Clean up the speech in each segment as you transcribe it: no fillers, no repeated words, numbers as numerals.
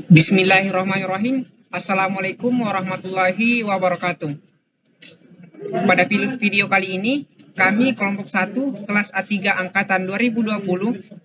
Bismillahirrahmanirrahim. Assalamualaikum warahmatullahi wabarakatuh. Pada video kali ini, kami kelompok 1 kelas A3 angkatan 2020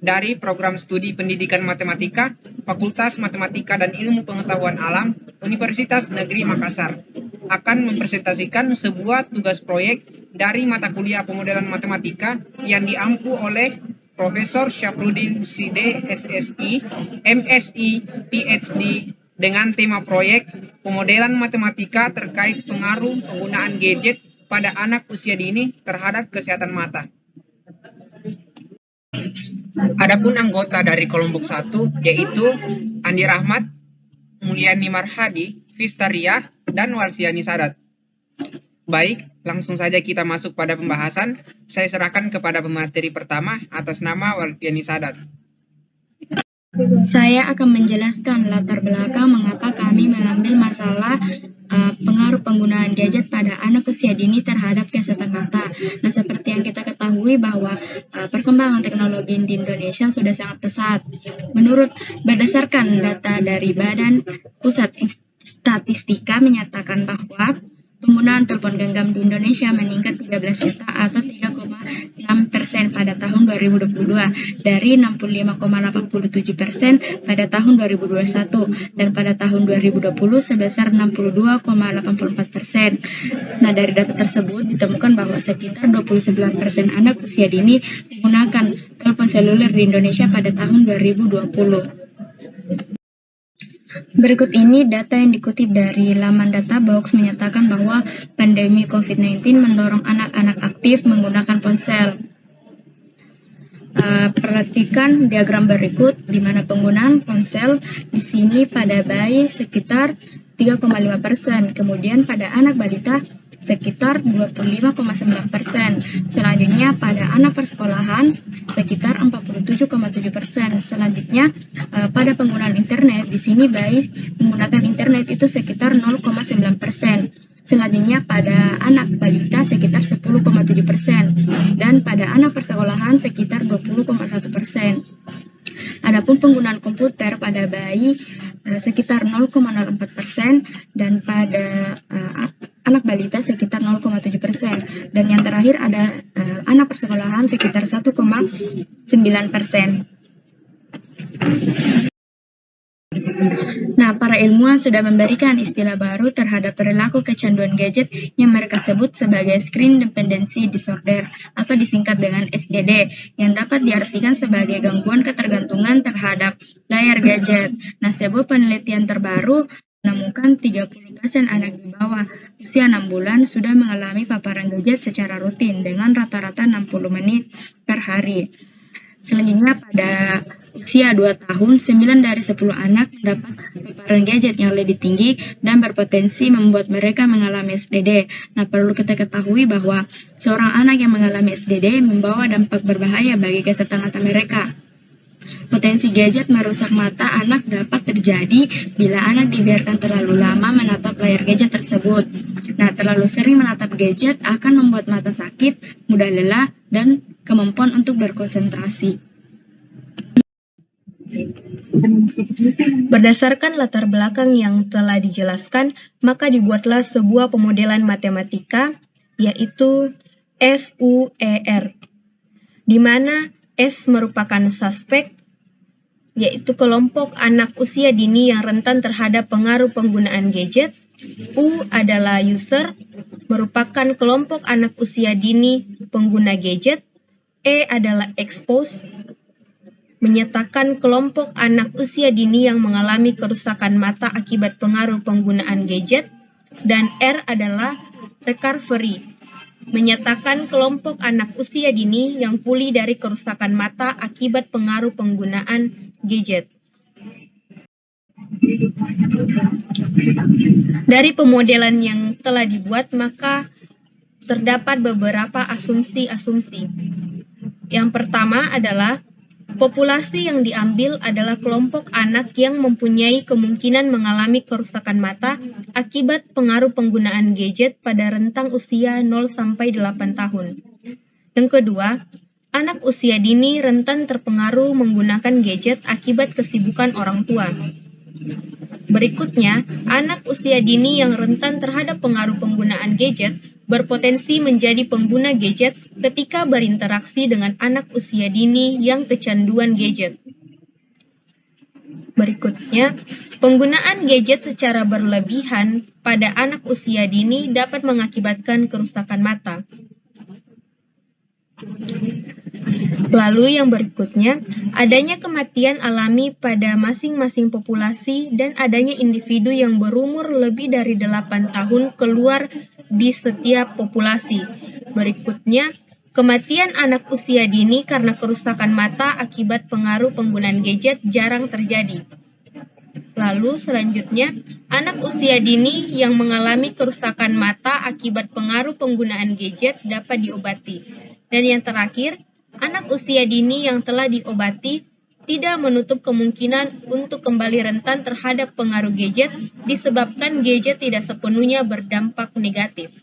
dari program studi pendidikan matematika, Fakultas Matematika dan Ilmu Pengetahuan Alam, Universitas Negeri Makassar, akan mempresentasikan sebuah tugas proyek dari mata kuliah pemodelan matematika yang diampu oleh Profesor Syafruddin SID, SSI, MSI, PhD dengan tema proyek pemodelan matematika terkait pengaruh penggunaan gadget pada anak usia dini terhadap kesehatan mata. Adapun anggota dari kelompok 1 yaitu Andi Rahmat, Mulyani Marhadi, Fistaria, dan Walfiani Sadat. Baik, langsung saja kita masuk pada pembahasan. Saya serahkan kepada pemateri pertama atas nama Walfiani Sadat. Saya akan menjelaskan latar belakang mengapa kami mengambil masalah pengaruh penggunaan gadget pada anak usia dini terhadap kesehatan mata. Nah, seperti yang kita ketahui bahwa perkembangan teknologi di Indonesia sudah sangat pesat. Berdasarkan data dari Badan Pusat Statistika menyatakan bahwa penggunaan telepon genggam di Indonesia meningkat 13 juta atau 3,6% pada tahun 2022 dari 65,87% pada tahun 2021 dan pada tahun 2020 sebesar 62,84%. Nah, dari data tersebut ditemukan bahwa sekitar 29% anak usia dini menggunakan telepon seluler di Indonesia pada tahun 2020. Berikut ini data yang dikutip dari laman Databox menyatakan bahwa pandemi COVID-19 mendorong anak-anak aktif menggunakan ponsel. Perhatikan diagram berikut di mana penggunaan ponsel di sini pada bayi sekitar 3,5%, kemudian pada anak balita sekitar 25,9%. Selanjutnya pada anak persekolahan sekitar 47,7%. Selanjutnya pada penggunaan internet di sini bayi menggunakan internet itu sekitar 0,9%. Selanjutnya pada anak balita sekitar 10,7% dan pada anak persekolahan sekitar 20,1%. Adapun penggunaan komputer pada bayi sekitar 0,04% dan pada anak balita sekitar 0,7%. Dan yang terakhir ada anak persekolahan sekitar 1,9%. Nah, para ilmuwan sudah memberikan istilah baru terhadap perilaku kecanduan gadget yang mereka sebut sebagai Screen Dependency Disorder atau disingkat dengan SDD, yang dapat diartikan sebagai gangguan ketergantungan terhadap layar gadget. Nah, sebuah penelitian terbaru menemukan 30% anak di bawah usia 6 bulan sudah mengalami paparan gadget secara rutin dengan rata-rata 60 menit per hari. Selanjutnya pada usia 2 tahun, 9 dari 10 anak mendapat paparan gadget yang lebih tinggi dan berpotensi membuat mereka mengalami SDD. Nah, perlu kita ketahui bahwa seorang anak yang mengalami SDD membawa dampak berbahaya bagi kesehatan mata mereka. Potensi gadget merusak mata anak dapat terjadi bila anak dibiarkan terlalu lama menatap layar gadget tersebut. Nah, terlalu sering menatap gadget akan membuat mata sakit, mudah lelah, dan kemampuan untuk berkonsentrasi. Berdasarkan latar belakang yang telah dijelaskan, maka dibuatlah sebuah pemodelan matematika, yaitu SUER, di mana S merupakan suspek, yaitu kelompok anak usia dini yang rentan terhadap pengaruh penggunaan gadget. U adalah user, merupakan kelompok anak usia dini pengguna gadget. E adalah expose, menyatakan kelompok anak usia dini yang mengalami kerusakan mata akibat pengaruh penggunaan gadget. Dan R adalah recovery, menyatakan kelompok anak usia dini yang pulih dari kerusakan mata akibat pengaruh penggunaan gadget. Dari pemodelan yang telah dibuat, maka terdapat beberapa asumsi-asumsi. Yang pertama adalah populasi yang diambil adalah kelompok anak yang mempunyai kemungkinan mengalami kerusakan mata akibat pengaruh penggunaan gadget pada rentang usia 0-8 tahun. Yang kedua, anak usia dini rentan terpengaruh menggunakan gadget akibat kesibukan orang tua. Berikutnya, anak usia dini yang rentan terhadap pengaruh penggunaan gadget berpotensi menjadi pengguna gadget ketika berinteraksi dengan anak usia dini yang kecanduan gadget. Berikutnya, penggunaan gadget secara berlebihan pada anak usia dini dapat mengakibatkan kerusakan mata. Lalu yang berikutnya, adanya kematian alami pada masing-masing populasi dan adanya individu yang berumur lebih dari 8 tahun keluar di setiap populasi. Berikutnya, kematian anak usia dini karena kerusakan mata akibat pengaruh penggunaan gadget jarang terjadi. Lalu selanjutnya, anak usia dini yang mengalami kerusakan mata akibat pengaruh penggunaan gadget dapat diobati. Dan yang terakhir, anak usia dini yang telah diobati tidak menutup kemungkinan untuk kembali rentan terhadap pengaruh gadget disebabkan gadget tidak sepenuhnya berdampak negatif.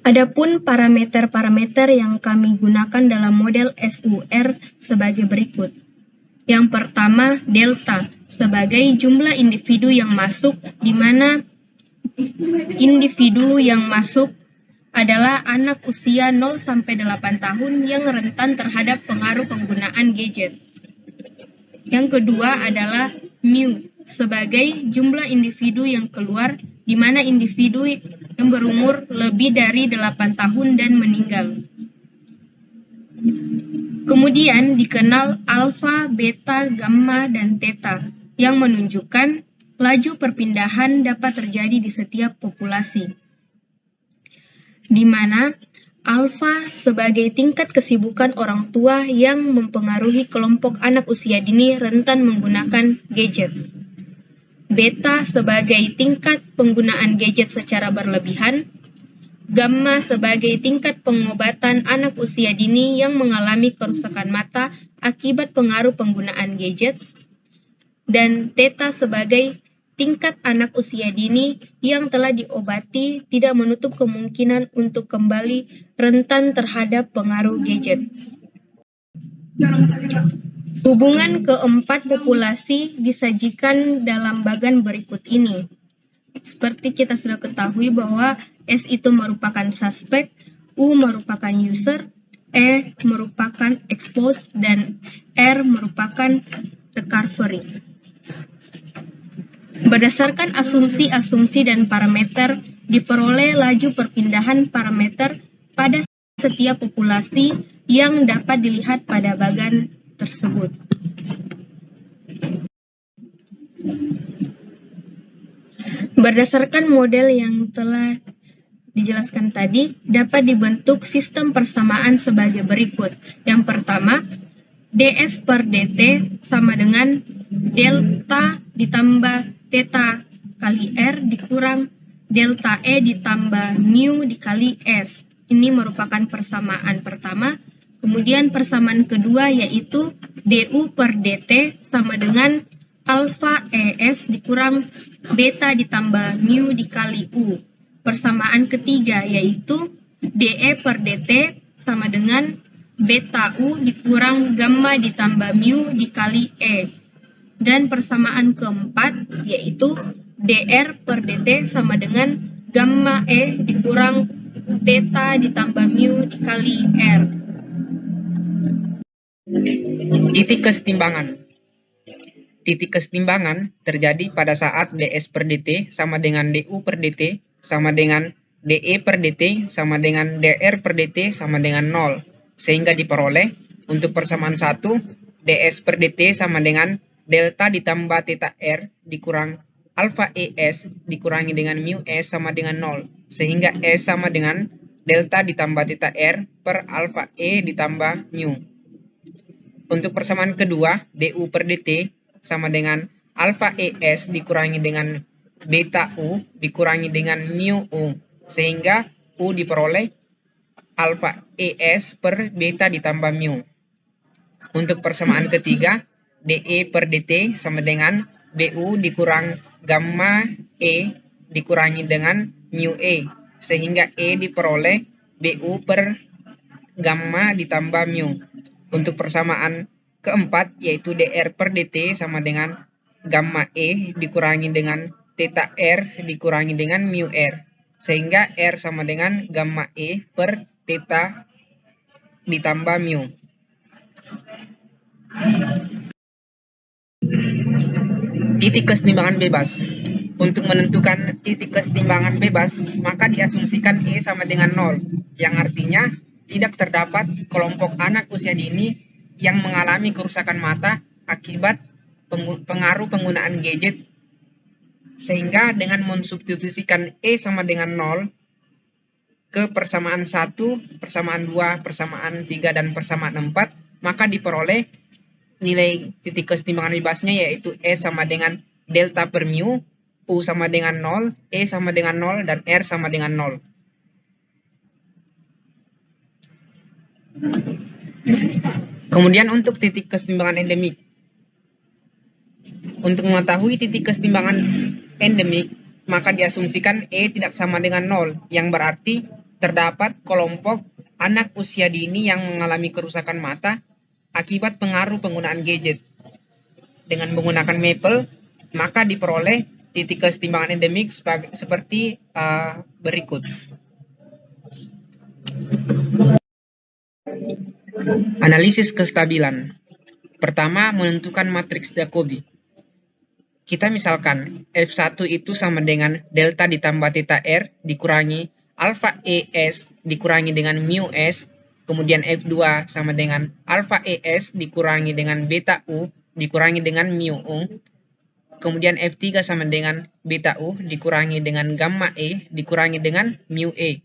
Adapun parameter-parameter yang kami gunakan dalam model SUR sebagai berikut. Yang pertama, delta sebagai jumlah individu yang masuk, di mana individu yang masuk adalah anak usia 0-8 tahun yang rentan terhadap pengaruh penggunaan gadget. Yang kedua adalah mu sebagai jumlah individu yang keluar, di mana individu yang berumur lebih dari 8 tahun dan meninggal. Kemudian dikenal alfa, beta, gamma, dan theta yang menunjukkan laju perpindahan dapat terjadi di setiap populasi, di mana alfa sebagai tingkat kesibukan orang tua yang mempengaruhi kelompok anak usia dini rentan menggunakan gadget. Beta sebagai tingkat penggunaan gadget secara berlebihan. Gamma sebagai tingkat pengobatan anak usia dini yang mengalami kerusakan mata akibat pengaruh penggunaan gadget. Dan theta sebagai tingkat anak usia dini yang telah diobati tidak menutup kemungkinan untuk kembali rentan terhadap pengaruh gadget. Hubungan keempat populasi disajikan dalam bagan berikut ini. Seperti kita sudah ketahui bahwa S itu merupakan suspek, U merupakan user, E merupakan expose, dan R merupakan recovery. Berdasarkan asumsi-asumsi dan parameter, diperoleh laju perpindahan parameter pada setiap populasi yang dapat dilihat pada bagan tersebut. Berdasarkan model yang telah dijelaskan tadi, dapat dibentuk sistem persamaan sebagai berikut. Yang pertama, ds per dt sama dengan delta ditambah theta kali r dikurang delta e ditambah mu dikali s. Ini merupakan persamaan pertama. Kemudian persamaan kedua yaitu du per dt sama dengan alfa es dikurang beta ditambah mu dikali u. Persamaan ketiga yaitu de per dt sama dengan beta u dikurang gamma ditambah mu dikali e. Dan persamaan keempat yaitu dr per dt sama dengan gamma e dikurang theta ditambah mu dikali r. Titik kesetimbangan. Titik kesetimbangan terjadi pada saat ds per dt sama dengan du per dt sama dengan de per dt sama dengan dr per dt sama dengan 0. Sehingga diperoleh untuk persamaan 1, ds per dt sama dengan delta ditambah theta r dikurang alfa es dikurangi dengan mu s sama dengan 0. Sehingga s sama dengan delta ditambah theta r per alfa e ditambah mu. Untuk persamaan kedua, du per dt sama dengan alfa es dikurangi dengan beta u dikurangi dengan mu u. Sehingga u diperoleh alfa es per beta ditambah mu. Untuk persamaan ketiga, de per dt sama dengan bu dikurang gamma e dikurangi dengan mu e. Sehingga e diperoleh bu per gamma ditambah mu. Untuk persamaan keempat yaitu dr per dt sama dengan gamma E dikurangi dengan theta R dikurangi dengan mu R. Sehingga R sama dengan gamma E per theta ditambah mu. Titik kesetimbangan bebas. Untuk menentukan titik kesetimbangan bebas, maka diasumsikan E sama dengan 0, yang artinya tidak terdapat kelompok anak usia dini yang mengalami kerusakan mata akibat pengaruh penggunaan gadget. Sehingga dengan mensubstitusikan E sama dengan 0 ke persamaan 1, persamaan 2, persamaan 3, dan persamaan 4, maka diperoleh nilai titik kesetimbangan bebasnya yaitu E sama dengan delta per mu, U sama dengan 0, E sama dengan 0, dan R sama dengan 0. Kemudian untuk titik kesetimbangan endemik. Untuk mengetahui titik kesetimbangan endemik, maka diasumsikan E tidak sama dengan 0, yang berarti terdapat kelompok anak usia dini yang mengalami kerusakan mata akibat pengaruh penggunaan gadget. Dengan menggunakan Maple, maka diperoleh titik kesetimbangan endemik seperti berikut. Analisis kestabilan. Pertama, menentukan matriks Jacobi. Kita misalkan F1 itu sama dengan delta ditambah theta R dikurangi alpha ES dikurangi dengan mu S, kemudian F2 sama dengan alpha ES dikurangi dengan beta U dikurangi dengan mu U, kemudian F3 sama dengan beta U dikurangi dengan gamma E dikurangi dengan mu E,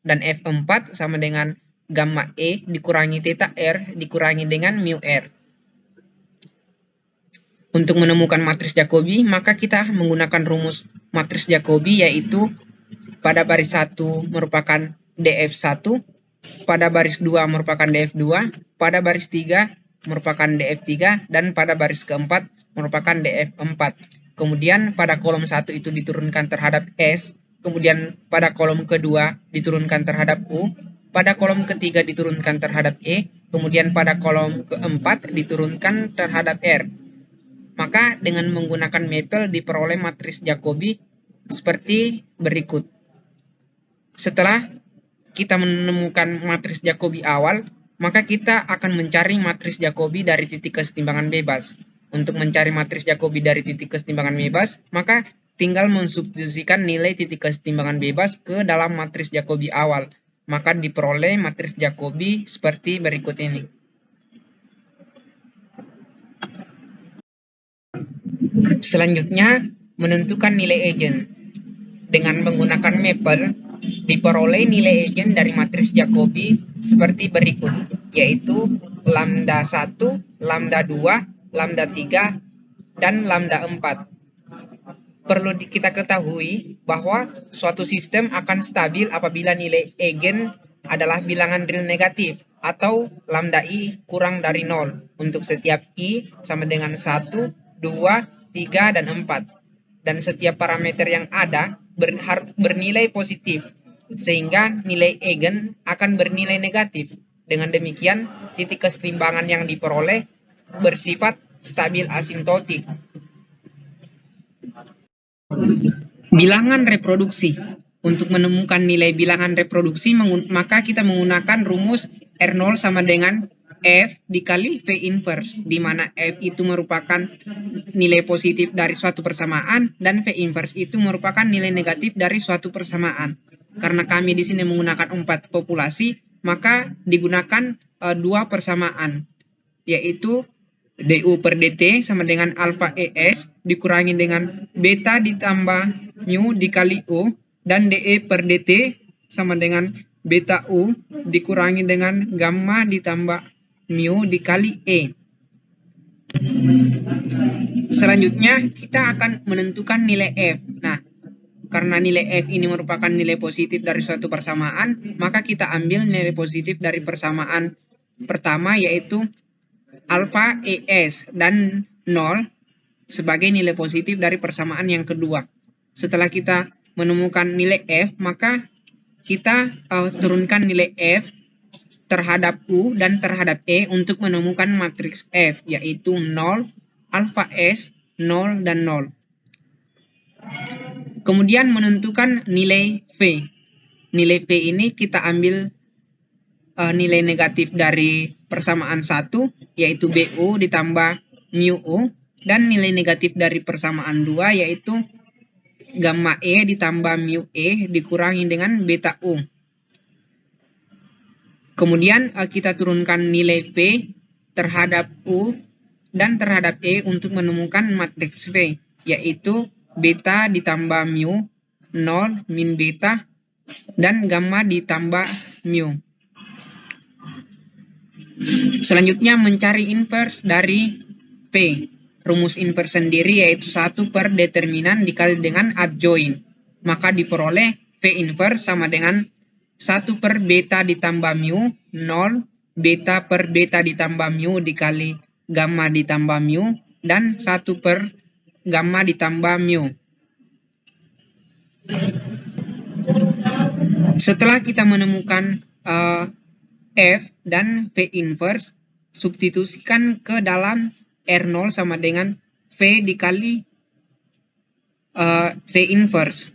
dan F4 sama dengan gamma E dikurangi theta R dikurangi dengan mu R. Untuk menemukan matriks Jacobi, maka kita menggunakan rumus matriks Jacobi, yaitu pada baris 1 merupakan df1, pada baris 2 merupakan df2, pada baris 3 merupakan df3, dan pada baris keempat merupakan df4. Kemudian pada kolom 1 itu diturunkan terhadap S, kemudian pada kolom kedua diturunkan terhadap U, pada kolom ketiga diturunkan terhadap E, kemudian pada kolom keempat diturunkan terhadap R. Maka dengan menggunakan Maple diperoleh matriks Jacobi seperti berikut. Setelah kita menemukan matriks Jacobi awal, maka kita akan mencari matriks Jacobi dari titik kesetimbangan bebas. Untuk mencari matriks Jacobi dari titik kesetimbangan bebas, maka tinggal mensubstitusikan nilai titik kesetimbangan bebas ke dalam matriks Jacobi awal. Maka diperoleh matriks Jacobi seperti berikut ini. Selanjutnya, menentukan nilai eigen. Dengan menggunakan Maple, diperoleh nilai eigen dari matriks Jacobi seperti berikut, yaitu lambda 1, lambda 2, lambda 3, dan lambda 4. Perlu kita ketahui bahwa suatu sistem akan stabil apabila nilai eigen adalah bilangan real negatif atau lambda i kurang dari 0 untuk setiap i sama dengan 1, 2, 3, dan 4. Dan setiap parameter yang ada bernilai positif, sehingga nilai eigen akan bernilai negatif. Dengan demikian, titik kesetimbangan yang diperoleh bersifat stabil asimptotik. Bilangan reproduksi. Untuk menemukan nilai bilangan reproduksi, maka kita menggunakan rumus R0 sama dengan F dikali V inverse, di mana F itu merupakan nilai positif dari suatu persamaan dan V inverse itu merupakan nilai negatif dari suatu persamaan. Karena kami di sini menggunakan 4 populasi, maka digunakan 2 persamaan, yaitu du per dt sama dengan alpha es dikurangi dengan beta ditambah mu dikali u, dan de per dt sama dengan beta u dikurangi dengan gamma ditambah mu dikali E. Selanjutnya kita akan menentukan nilai F. Nah, karena nilai F ini merupakan nilai positif dari suatu persamaan, maka kita ambil nilai positif dari persamaan pertama, yaitu alpha ES, dan 0 sebagai nilai positif dari persamaan yang kedua. Setelah kita menemukan nilai F, maka kita turunkan nilai F terhadap U dan terhadap E untuk menemukan matriks F, yaitu 0, alfa S, 0, dan 0. Kemudian menentukan nilai V. Nilai V ini kita ambil nilai negatif dari persamaan 1, yaitu BU ditambah mu U, dan nilai negatif dari persamaan 2, yaitu gamma E ditambah mu E dikurangi dengan beta U. Kemudian kita turunkan nilai V terhadap U dan terhadap E untuk menemukan matriks V, yaitu beta ditambah mu, 0 min beta, dan gamma ditambah mu. Selanjutnya mencari inverse dari V. Rumus inverse sendiri yaitu 1 per determinan dikali dengan adjoint. Maka diperoleh V inverse sama dengan 1 per beta ditambah mu, 0, beta per beta ditambah mu dikali gamma ditambah mu, dan 1 per gamma ditambah mu. Setelah kita menemukan F dan V inverse, substitusikan ke dalam R0 sama dengan V dikali V inverse.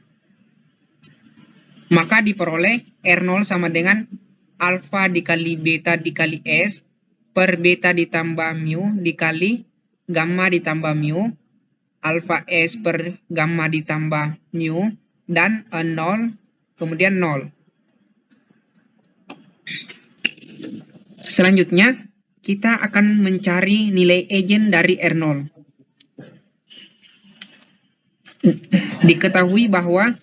Maka diperoleh R0 sama dengan alfa dikali beta dikali S per beta ditambah mu dikali gamma ditambah mu, alfa S per gamma ditambah mu, dan 0, kemudian 0. Selanjutnya, kita akan mencari nilai eigen dari R0. Diketahui bahwa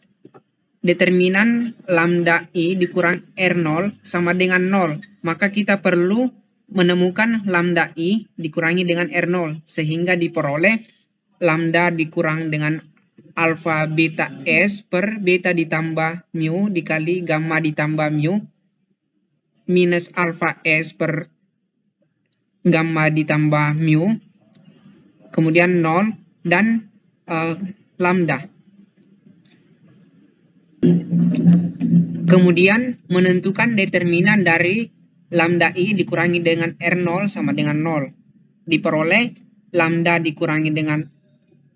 determinan lambda I dikurang R0 sama dengan 0. Maka kita perlu menemukan lambda I dikurangi dengan R0. Sehingga diperoleh lambda dikurang dengan alfa beta S per beta ditambah mu dikali gamma ditambah mu minus alfa S per gamma ditambah mu, kemudian 0, dan lambda. Kemudian menentukan determinan dari lambda I dikurangi dengan R0 sama dengan 0. Diperoleh lambda dikurangi dengan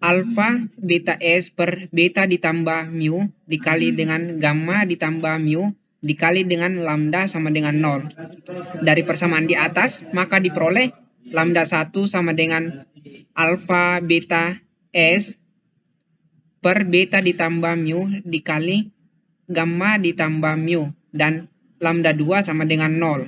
alfa beta S per beta ditambah mu dikali dengan gamma ditambah mu dikali dengan lambda sama dengan 0. Dari persamaan di atas, maka diperoleh lambda 1 sama dengan alfa beta S per beta ditambah mu dikali gamma ditambah mu, dan lambda 2 sama dengan 0.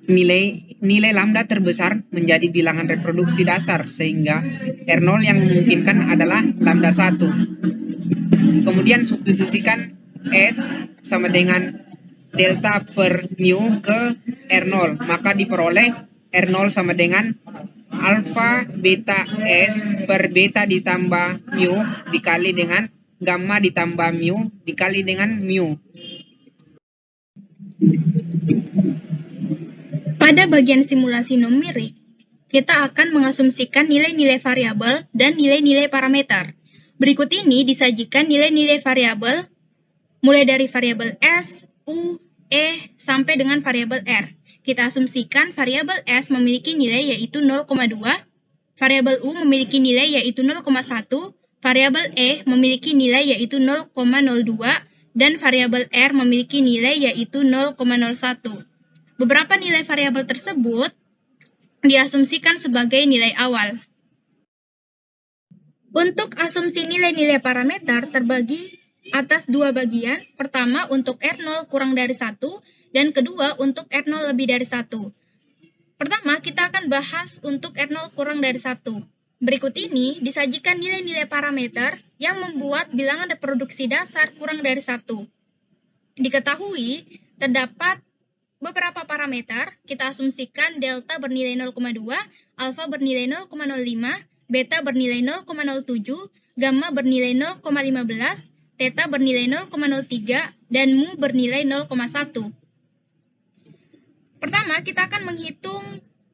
Nilai lambda terbesar menjadi bilangan reproduksi dasar, sehingga R0 yang memungkinkan adalah lambda 1. Kemudian substitusikan S sama dengan delta per mu ke R0, maka diperoleh R0 sama dengan alfa beta S per beta ditambah mu dikali dengan gamma ditambah mu dikali dengan mu. Pada bagian simulasi numerik, kita akan mengasumsikan nilai-nilai variabel dan nilai-nilai parameter. Berikut ini disajikan nilai-nilai variabel mulai dari variabel S, U, E, sampai dengan variabel R. Kita asumsikan variabel S memiliki nilai yaitu 0,2, variabel U memiliki nilai yaitu 0,1, variabel E memiliki nilai yaitu 0,02, dan variabel R memiliki nilai yaitu 0,01. Beberapa nilai variabel tersebut diasumsikan sebagai nilai awal. Untuk asumsi nilai-nilai parameter terbagi atas dua bagian, pertama untuk R0 kurang dari 1, dan kedua untuk R0 lebih dari 1. Pertama, kita akan bahas untuk R0 kurang dari 1. Berikut ini disajikan nilai-nilai parameter yang membuat bilangan reproduksi dasar kurang dari 1. Diketahui, terdapat beberapa parameter, kita asumsikan delta bernilai 0,2, alfa bernilai 0,05, beta bernilai 0,07, gamma bernilai 0,15, theta bernilai 0,03, dan mu bernilai 0,1. Pertama, kita akan menghitung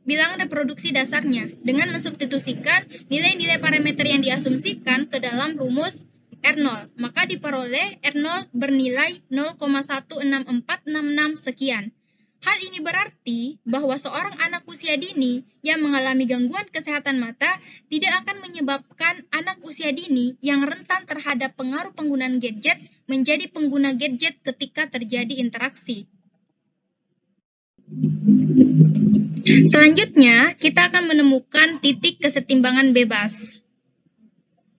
bilangan reproduksi dasarnya dengan mensubstitusikan nilai-nilai parameter yang diasumsikan ke dalam rumus R0, maka diperoleh R0 bernilai 0,16466 sekian. Hal ini berarti bahwa seorang anak usia dini yang mengalami gangguan kesehatan mata tidak akan menyebabkan anak usia dini yang rentan terhadap pengaruh penggunaan gadget menjadi pengguna gadget ketika terjadi interaksi. Selanjutnya, kita akan menemukan titik kesetimbangan bebas.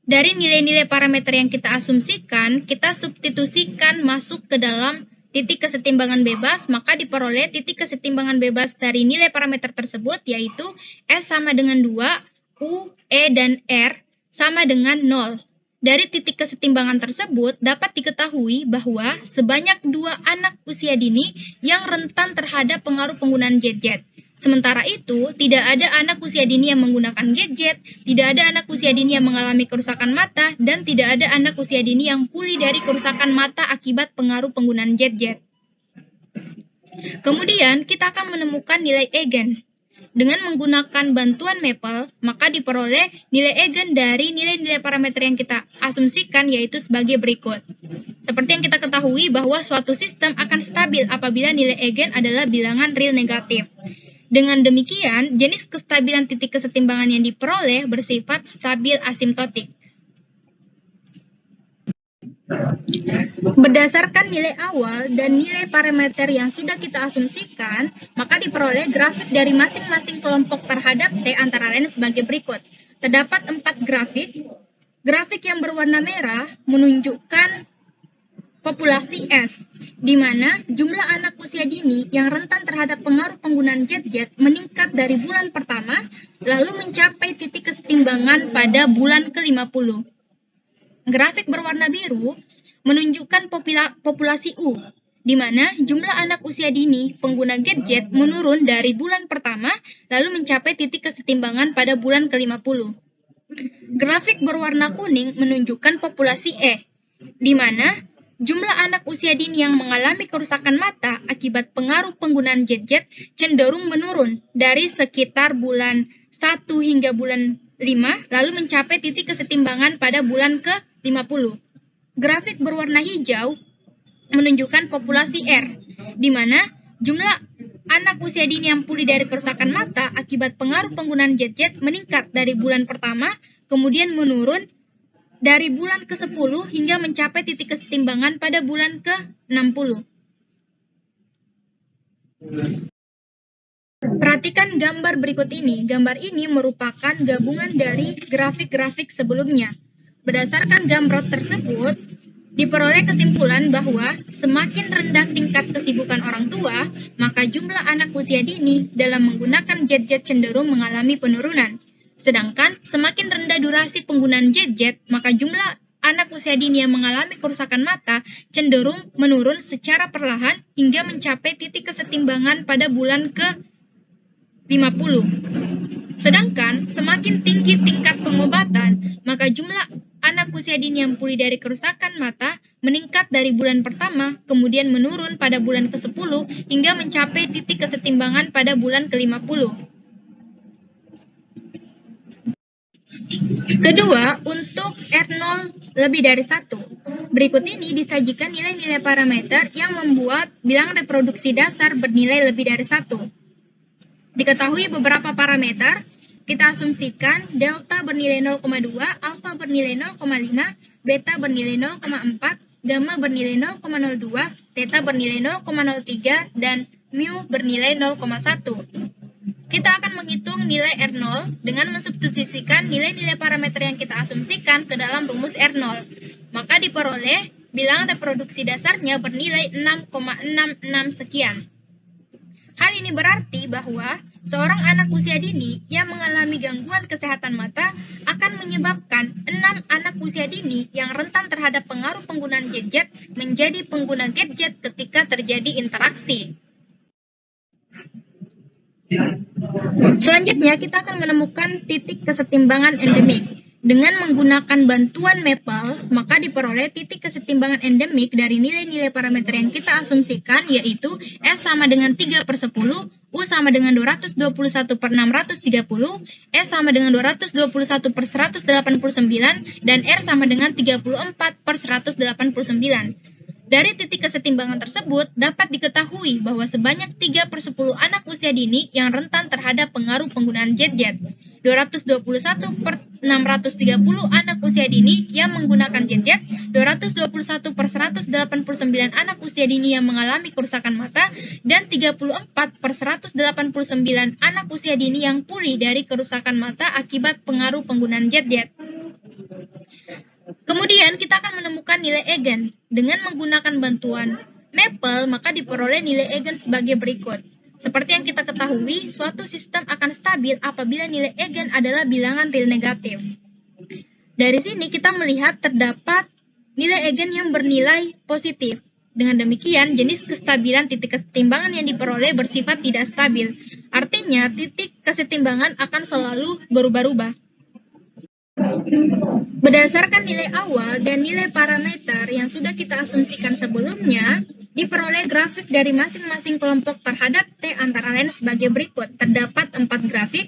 Dari nilai-nilai parameter yang kita asumsikan, kita substitusikan masuk ke dalam titik kesetimbangan bebas, maka diperoleh titik kesetimbangan bebas dari nilai parameter tersebut, yaitu S sama dengan 2, U, E, dan R sama dengan 0. Dari titik kesetimbangan tersebut, dapat diketahui bahwa sebanyak 2 anak usia dini yang rentan terhadap pengaruh penggunaan gadget. Sementara itu, tidak ada anak usia dini yang menggunakan gadget, tidak ada anak usia dini yang mengalami kerusakan mata, dan tidak ada anak usia dini yang pulih dari kerusakan mata akibat pengaruh penggunaan gadget. Kemudian, kita akan menemukan nilai eigen. Dengan menggunakan bantuan Maple, maka diperoleh nilai eigen dari nilai-nilai parameter yang kita asumsikan, yaitu sebagai berikut. Seperti yang kita ketahui bahwa suatu sistem akan stabil apabila nilai eigen adalah bilangan real negatif. Dengan demikian, jenis kestabilan titik kesetimbangan yang diperoleh bersifat stabil asimptotik. Berdasarkan nilai awal dan nilai parameter yang sudah kita asumsikan, maka diperoleh grafik dari masing-masing kelompok terhadap T antara lain sebagai berikut. Terdapat 4 grafik. Grafik yang berwarna merah menunjukkan populasi S, di mana jumlah anak usia dini yang rentan terhadap pengaruh penggunaan gadget meningkat dari bulan pertama, lalu mencapai titik kesetimbangan pada bulan ke-50. Grafik berwarna biru menunjukkan populasi U, di mana jumlah anak usia dini pengguna gadget menurun dari bulan pertama, lalu mencapai titik kesetimbangan pada bulan ke-50. Grafik berwarna kuning menunjukkan populasi E, di mana jumlah anak usia dini yang mengalami kerusakan mata akibat pengaruh penggunaan gadget cenderung menurun dari sekitar bulan 1 hingga bulan 5, lalu mencapai titik kesetimbangan pada bulan ke-50. Grafik berwarna hijau menunjukkan populasi R, di mana jumlah anak usia dini yang pulih dari kerusakan mata akibat pengaruh penggunaan gadget meningkat dari bulan pertama, kemudian menurun dari bulan ke-10 hingga mencapai titik kesetimbangan pada bulan ke-60. Perhatikan gambar berikut ini. Gambar ini merupakan gabungan dari grafik-grafik sebelumnya. Berdasarkan gambar tersebut, diperoleh kesimpulan bahwa semakin rendah tingkat kesibukan orang tua, maka jumlah anak usia dini dalam menggunakan gadget cenderung mengalami penurunan. Sedangkan semakin rendah durasi penggunaan gadget, maka jumlah anak usia dini yang mengalami kerusakan mata cenderung menurun secara perlahan hingga mencapai titik kesetimbangan pada bulan ke-50. Sedangkan semakin tinggi tingkat pengobatan, maka jumlah anak usia dini yang pulih dari kerusakan mata meningkat dari bulan pertama, kemudian menurun pada bulan ke-10 hingga mencapai titik kesetimbangan pada bulan ke-50. Kedua, untuk R0 lebih dari 1. Berikut ini disajikan nilai-nilai parameter yang membuat bilangan reproduksi dasar bernilai lebih dari 1. Diketahui beberapa parameter, kita asumsikan delta bernilai 0,2, alfa bernilai 0,5, beta bernilai 0,4, gamma bernilai 0,02, theta bernilai 0,03, dan mu bernilai 0,1. Kita akan menghitung nilai R0 dengan mensubstitusikan nilai-nilai parameter yang kita asumsikan ke dalam rumus R0. Maka diperoleh bilangan reproduksi dasarnya bernilai 6,66 sekian. Hal ini berarti bahwa seorang anak usia dini yang mengalami gangguan kesehatan mata akan menyebabkan 6 anak usia dini yang rentan terhadap pengaruh penggunaan gadget menjadi pengguna gadget ketika terjadi interaksi. Selanjutnya, kita akan menemukan titik kesetimbangan endemik, Dengan menggunakan bantuan Maple, maka diperoleh titik kesetimbangan endemik dari nilai-nilai parameter yang kita asumsikan, yaitu S sama dengan 3/10, U sama dengan 221/630, S sama dengan 221/189, dan R sama dengan 34/189. Dari titik kesetimbangan tersebut, dapat diketahui bahwa sebanyak 3/10 anak usia dini yang rentan terhadap pengaruh penggunaan jet-jet. 221/630 anak usia dini yang menggunakan jet-jet, 221/189 anak usia dini yang mengalami kerusakan mata, dan 34/189 anak usia dini yang pulih dari kerusakan mata akibat pengaruh penggunaan jet-jet. Kemudian kita akan menemukan nilai eigen. Dengan menggunakan bantuan Maple, maka diperoleh nilai eigen sebagai berikut. Seperti yang kita ketahui, suatu sistem akan stabil apabila nilai eigen adalah bilangan real negatif. Dari sini kita melihat terdapat nilai eigen yang bernilai positif. Dengan demikian, jenis kestabilan titik kesetimbangan yang diperoleh bersifat tidak stabil. Artinya, titik kesetimbangan akan selalu berubah-ubah. Berdasarkan nilai awal dan nilai parameter yang sudah kita asumsikan sebelumnya, diperoleh grafik dari masing-masing kelompok terhadap T antara lain sebagai berikut. Terdapat 4 grafik.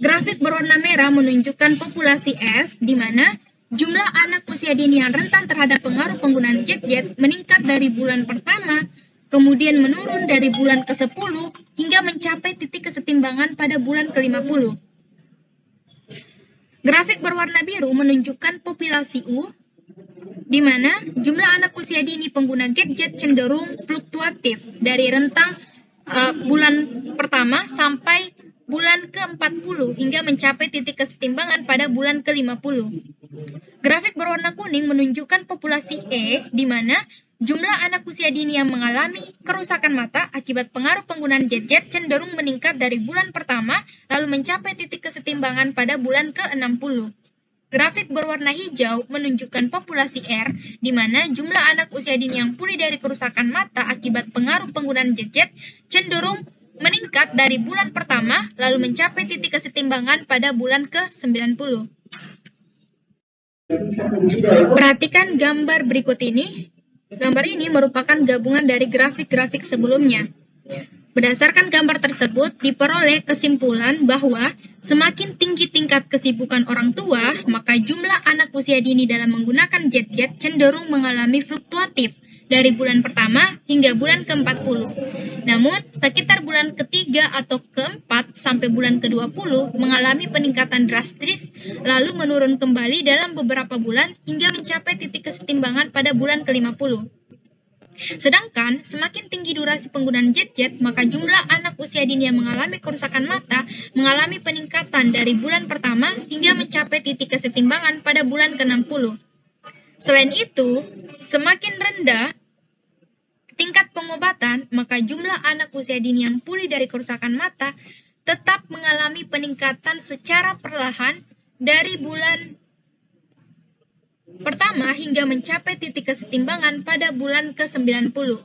Grafik berwarna merah menunjukkan populasi S, di mana jumlah anak usia dini yang rentan terhadap pengaruh penggunaan jet-jet meningkat dari bulan pertama, kemudian menurun dari bulan ke-10, hingga mencapai titik kesetimbangan pada bulan ke-50. Grafik berwarna biru menunjukkan populasi U, di mana jumlah anak usia dini pengguna jet-jet cenderung fluktuatif dari rentang bulan pertama sampai bulan ke-40 hingga mencapai titik kesetimbangan pada bulan ke-50. Grafik berwarna kuning menunjukkan populasi E, di mana jumlah anak usia dini yang mengalami kerusakan mata akibat pengaruh penggunaan jet-jet cenderung meningkat dari bulan pertama lalu mencapai titik kesetimbangan pada bulan ke-60. Grafik berwarna hijau menunjukkan populasi R, di mana jumlah anak usia dini yang pulih dari kerusakan mata akibat pengaruh penggunaan jet-jet cenderung meningkat dari bulan pertama lalu mencapai titik kesetimbangan pada bulan ke-90. Perhatikan gambar berikut ini. Gambar ini merupakan gabungan dari grafik-grafik sebelumnya. Berdasarkan gambar tersebut, diperoleh kesimpulan bahwa semakin tinggi tingkat kesibukan orang tua, maka jumlah anak usia dini dalam menggunakan jet-jet cenderung mengalami fluktuatif dari bulan pertama hingga bulan ke-40. Namun, sekitar bulan ketiga atau ke-4 sampai bulan ke-20 mengalami peningkatan drastis, lalu menurun kembali dalam beberapa bulan hingga mencapai titik kesetimbangan pada bulan ke-50. Sedangkan, semakin tinggi durasi penggunaan jet-jet, maka jumlah anak usia dini yang mengalami kerusakan mata mengalami peningkatan dari bulan pertama hingga mencapai titik kesetimbangan pada bulan ke-60. Selain itu, semakin rendah tingkat pengobatan, maka jumlah anak usia dini yang pulih dari kerusakan mata tetap mengalami peningkatan secara perlahan dari bulan pertama hingga mencapai titik kesetimbangan pada bulan ke-90.